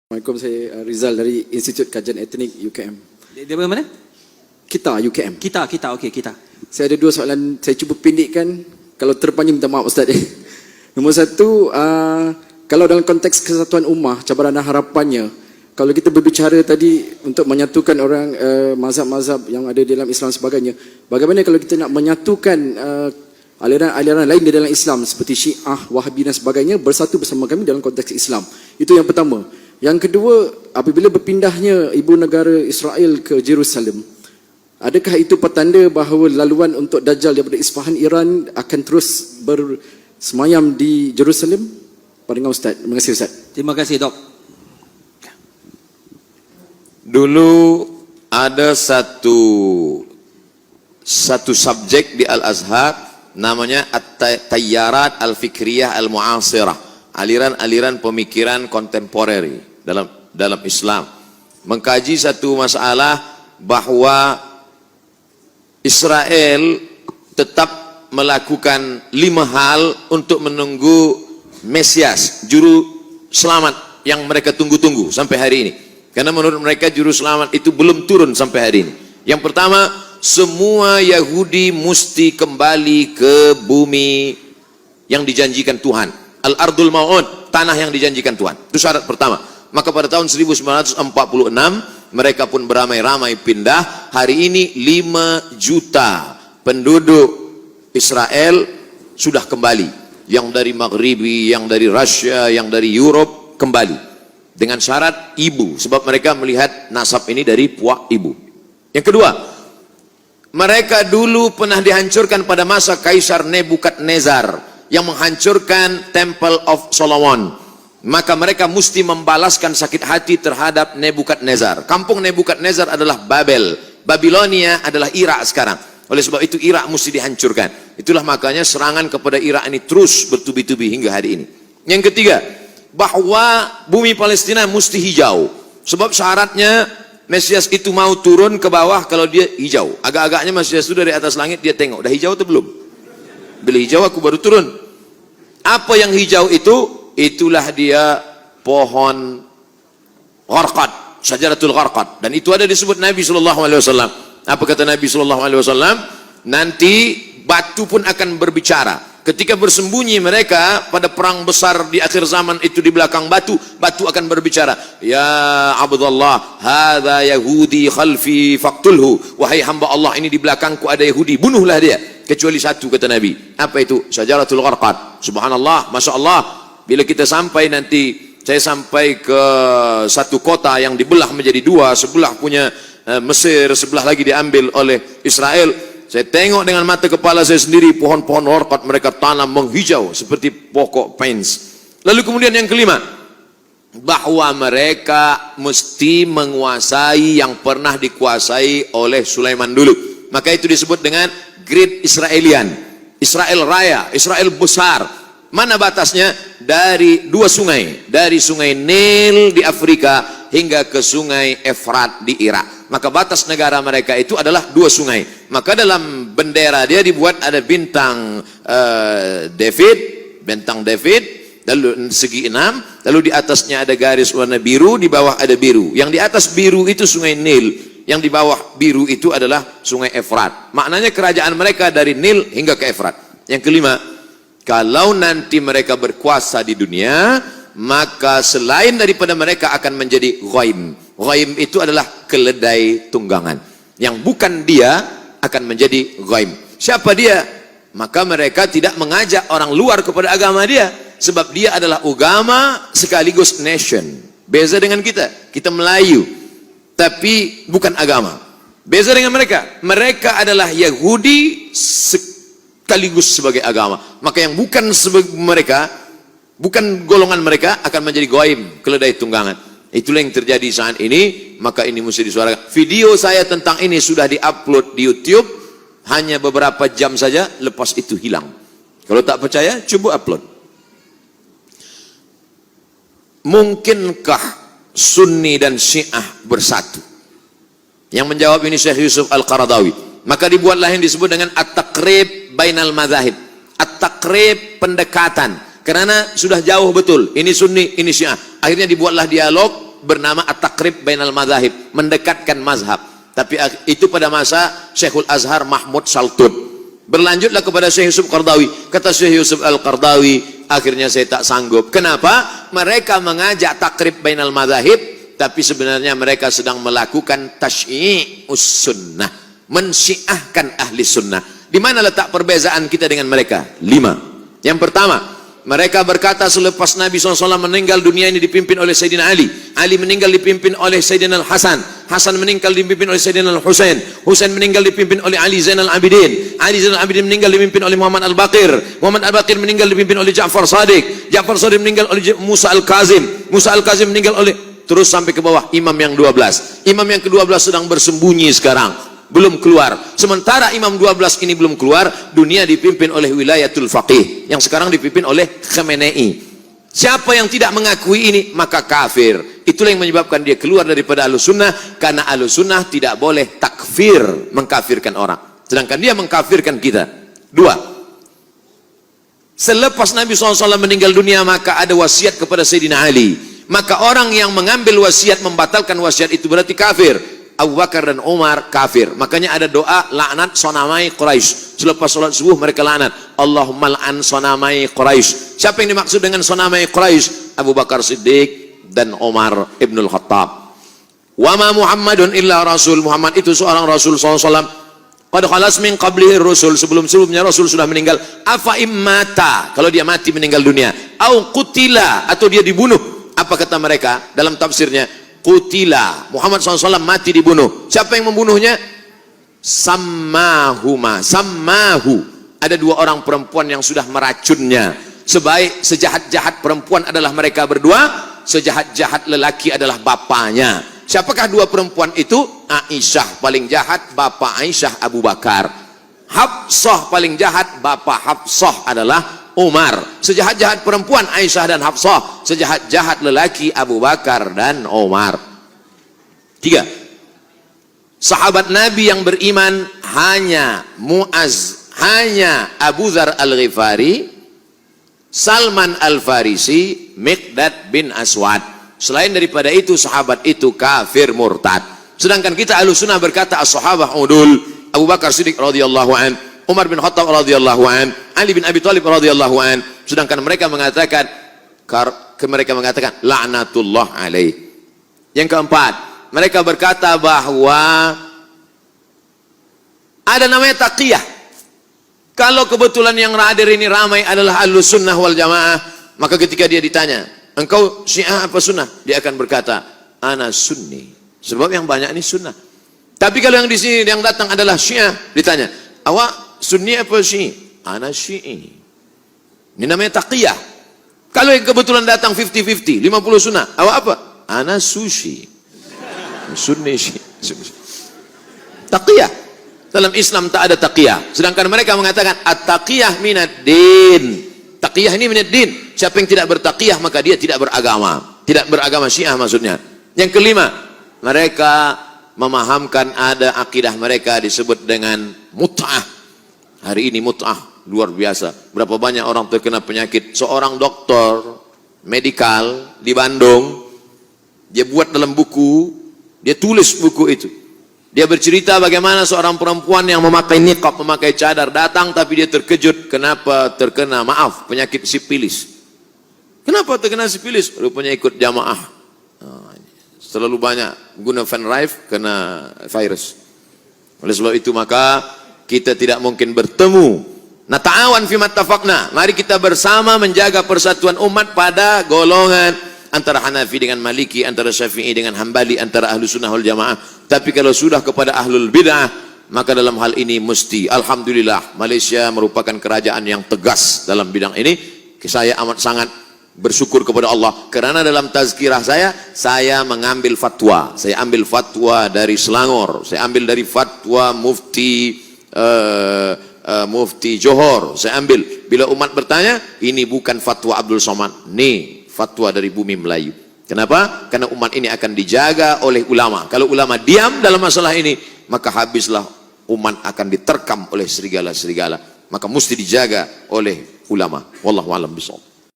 Assalamualaikum, saya Rizal dari Institut Kajian Etnik UKM. Dia mana? Kita UKM. Kita, okey, kita. Saya ada dua soalan, saya cuba pendekkan. Kalau terpanjang minta maaf Ustaz. Nombor satu, kalau dalam konteks kesatuan ummah, cabaran dan harapannya, kalau kita berbicara tadi untuk menyatukan orang mazhab-mazhab yang ada di dalam Islam sebagainya, bagaimana kalau kita nak menyatukan aliran-aliran lain di dalam Islam seperti Syiah, Wahabi dan sebagainya bersatu bersama kami dalam konteks Islam? Itu yang pertama. Yang kedua, apabila berpindahnya ibu negara Israel ke Jerusalem, adakah itu petanda bahawa laluan untuk Dajjal daripada Isfahan Iran akan terus bersemayam di Jerusalem? Pandangan Ustaz. Terima kasih Ustaz. Terima kasih Dok. Dulu ada satu subjek di Al-Azhar namanya At-Tayyarat Al-Fikriyah Al-Mu'asirah, aliran-aliran pemikiran kontemporer dalam Islam, mengkaji satu masalah bahwa Israel tetap melakukan 5 hal untuk menunggu Mesias, juru selamat yang mereka tunggu-tunggu sampai hari ini. Karena menurut mereka juru selamat itu belum turun sampai hari ini. Yang pertama, semua Yahudi mesti kembali ke bumi yang dijanjikan Tuhan. Al-Ardul Mau'ud, tanah yang dijanjikan Tuhan. Itu syarat pertama. Maka pada tahun 1946 mereka pun beramai-ramai pindah. Hari ini 5 juta penduduk Israel sudah kembali. Yang dari Maghribi, yang dari Rusia, yang dari Europe kembali. Dengan syarat ibu, sebab mereka melihat nasab ini dari puak ibu. Yang kedua, mereka dulu pernah dihancurkan pada masa Kaisar Nebukadnezar yang menghancurkan Temple of Solomon. Maka mereka mesti membalaskan sakit hati terhadap Nebukadnezar. Kampung Nebukadnezar adalah Babel, Babilonia adalah Irak sekarang. Oleh sebab itu Irak mesti dihancurkan. Itulah makanya serangan kepada Irak ini terus bertubi-tubi hingga hari ini. Yang ketiga, bahwa bumi Palestina mesti hijau. Sebab syaratnya Mesias itu mau turun ke bawah kalau dia hijau. Agak-agaknya Mesias itu dari atas langit dia tengok, dah hijau atau belum? Bila hijau aku baru turun. Apa yang hijau itu? Itulah dia pohon gharqad, syajaratul gharqad. Dan itu ada disebut Nabi SAW. Apa kata Nabi SAW? Nanti batu pun akan berbicara. Ketika bersembunyi mereka pada perang besar di akhir zaman itu di belakang batu, batu akan berbicara. Ya Abdullah, hadza Yahudi khalfi faqtulhu. Wahai hamba Allah, ini di belakangku ada Yahudi, bunuhlah dia. Kecuali satu, kata Nabi. Apa itu? Syajaratul gharqad. Subhanallah, Masya Allah. Bila kita sampai nanti, saya sampai ke satu kota yang dibelah menjadi 2, sebelah punya Mesir, sebelah lagi diambil oleh Israel. Saya tengok dengan mata kepala saya sendiri, pohon-pohon gharqad mereka tanam menghijau seperti pokok pines. Lalu kemudian yang kelima, bahwa mereka mesti menguasai yang pernah dikuasai oleh Sulaiman dulu. Maka itu disebut dengan Great Israelian, Israel Raya, Israel besar. Mana batasnya? Dari 2 sungai, dari sungai Nil di Afrika hingga ke sungai Efrat di Irak. Maka batas negara mereka itu adalah 2 sungai. Maka dalam bendera dia dibuat ada bintang David, lalu segi 6, lalu di atasnya ada garis warna biru, di bawah ada biru. Yang di atas biru itu sungai Nil, yang di bawah biru itu adalah sungai Efrat. Maknanya kerajaan mereka dari Nil hingga ke Efrat. Yang kelima, kalau nanti mereka berkuasa di dunia, maka selain daripada mereka akan menjadi ghaim. Ghaim itu adalah keledai tunggangan. Yang bukan dia akan menjadi ghaim. Siapa dia? Maka mereka tidak mengajak orang luar kepada agama dia. Sebab dia adalah agama sekaligus nation. Beza dengan kita. Kita Melayu. Tapi bukan agama. Beza dengan mereka. Mereka adalah Yahudi sekaligus sebagai agama. Maka yang bukan mereka, bukan golongan mereka akan menjadi ghaim, keledai tunggangan. Itulah yang terjadi saat ini. Maka ini mesti disuarakan. Video saya tentang ini sudah diupload di YouTube, hanya beberapa jam saja, lepas itu hilang. Kalau tak percaya, coba upload. Mungkinkah Sunni dan Syiah bersatu? Yang menjawab ini Syekh Yusuf Al-Qaradawi. Maka dibuatlah yang disebut dengan At-Taqrib Bainal Madzahib. At-Taqrib, pendekatan. Karena sudah jauh betul. Ini Sunni, ini Syiah. Akhirnya dibuatlah dialog bernama At-Taqrib Bainal Madzahib, mendekatkan mazhab. Tapi itu pada masa Syekhul Azhar Mahmud Saltun. Berlanjutlah kepada Syekh Yusuf Qardawi. Kata Syekh Yusuf Al-Qardawi, akhirnya saya tak sanggup. Kenapa? Mereka mengajak takrib bainal madzahib, tapi sebenarnya mereka sedang melakukan tasyyi'us sunnah, mensyiahkan ahli sunnah. Di mana letak perbezaan kita dengan mereka? 5. Yang pertama, mereka berkata selepas Nabi SAW meninggal, dunia ini dipimpin oleh Sayyidina Ali. Ali meninggal dipimpin oleh Sayyidina Al-Hasan. Hasan meninggal dipimpin oleh Sayyidina Al-Husain. Husain meninggal dipimpin oleh Ali Zainal Abidin. Ali Zainal Abidin meninggal dipimpin oleh Muhammad Al-Baqir. Muhammad Al-Baqir meninggal dipimpin oleh Ja'far Shadiq. Ja'far Shadiq meninggal oleh Musa Al-Kazim. Musa Al-Kazim meninggal oleh, terus sampai ke bawah, imam yang 12. Imam yang ke-12 sedang bersembunyi sekarang, belum keluar. Sementara imam 12 ini belum keluar, dunia dipimpin oleh wilayatul faqih yang sekarang dipimpin oleh Khamenei. Siapa yang tidak mengakui ini maka kafir. Itulah yang menyebabkan dia keluar daripada Ahlussunnah, karena Ahlussunnah tidak boleh takfir, mengkafirkan orang, sedangkan dia mengkafirkan kita. 2. Selepas Nabi SAW meninggal dunia, maka ada wasiat kepada Sayyidina Ali. Maka orang yang mengambil wasiat, membatalkan wasiat itu berarti kafir. Abu Bakar dan Umar kafir. Makanya ada doa laknat sonamai Quraisy. Selepas sholat subuh mereka laknat, Allahumma la'an sonamai Quraisy. Siapa yang dimaksud dengan sonamai Quraisy? Abu Bakar Siddiq dan Umar Ibnul Khattab. Wa ma Muhammadun illa rasul. Muhammad itu seorang Rasul SAW. Qad khalas min qablihi rusul. Sebelum-sebelumnya Rasul sudah meninggal. Afa immata, kalau dia mati meninggal dunia. Au qutila, atau dia dibunuh. Apa kata mereka dalam tafsirnya? Qutila, Muhammad SAW mati dibunuh. Siapa yang membunuhnya? Sammahuma, sammahu. Ada 2 orang perempuan yang sudah meracunnya. Sejahat-jahat perempuan adalah mereka berdua, sejahat-jahat lelaki adalah bapaknya. Siapakah 2 perempuan itu? Aisyah paling jahat, bapak Aisyah Abu Bakar. Hafsah paling jahat, bapak Hafsah adalah Umar. Sejahat-jahat perempuan Aisyah dan Hafsah, sejahat-jahat lelaki Abu Bakar dan Umar. 3. Sahabat Nabi yang beriman hanya Muaz, hanya Abu Dzar Al-Ghifari, Salman Al-Farisi, Miqdad bin Aswad. Selain daripada itu, sahabat itu kafir murtad. Sedangkan kita Ahlussunnah berkata as-sahabah udul. Abu Bakar Siddiq radhiyallahu an, Umar bin Khattab radhiyallahu an, Ali bin Abi Thalib radhiyallahu an. Sedangkan mereka mengatakan la'natullah alaih. Yang keempat, mereka berkata bahwa ada namanya taqiyah. Kalau kebetulan yang hadir ini ramai adalah Ahlussunnah wal Jamaah, maka ketika dia ditanya, engkau Syiah apa Sunnah? Dia akan berkata, ana Sunni. Sebab yang banyak ini Sunnah. Tapi kalau yang di sini yang datang adalah Syiah, ditanya, awak Sunni apa Syi'i? Ana Syi'i. Ini namanya taqiyah. Kalau yang kebetulan datang 50-50, 50 Sunnah, awak apa? Ana Sushi. Sunni Syi'i. Taqiyah. Dalam Islam tak ada taqiyah. Sedangkan mereka mengatakan at-taqiyah minad din. Taqiyah ini minad din. Siapa yang tidak bertaqiyah maka dia tidak beragama. Tidak beragama Syiah maksudnya. Yang kelima, mereka memahamkan ada akidah mereka disebut dengan mut'ah. Hari ini mut'ah luar biasa. Berapa banyak orang terkena penyakit. Seorang doktor medikal di Bandung, dia buat dalam buku, dia tulis buku itu. Dia bercerita bagaimana seorang perempuan yang memakai niqab, memakai cadar, datang tapi dia terkejut. Kenapa terkena, maaf, penyakit sipilis. Kenapa terkena sipilis? Rupanya ikut jamaah. Terlalu banyak guna fan drive, kena virus. Oleh sebab itu maka kita tidak mungkin bertemu. Nata'awan fi mattafaqna. Mari kita bersama menjaga persatuan umat pada golongan antara Hanafi dengan Maliki, antara Syafi'i dengan Hambali, antara Ahlussunnah wal Jamaah. Tapi kalau sudah kepada Ahlul Bid'ah, maka dalam hal ini mesti, alhamdulillah, Malaysia merupakan kerajaan yang tegas dalam bidang ini. Saya amat sangat bersyukur kepada Allah, kerana dalam tazkirah saya mengambil fatwa. Saya ambil fatwa dari Selangor, saya ambil dari fatwa Mufti Johor, saya ambil. Bila umat bertanya, ini bukan fatwa Abdul Somad, ini fatwa dari bumi Melayu. Kenapa? Karena umat ini akan dijaga oleh ulama. Kalau ulama diam dalam masalah ini, maka habislah umat, akan diterkam oleh serigala-serigala. Maka mesti dijaga oleh ulama. Wallahu a'lam bishawab.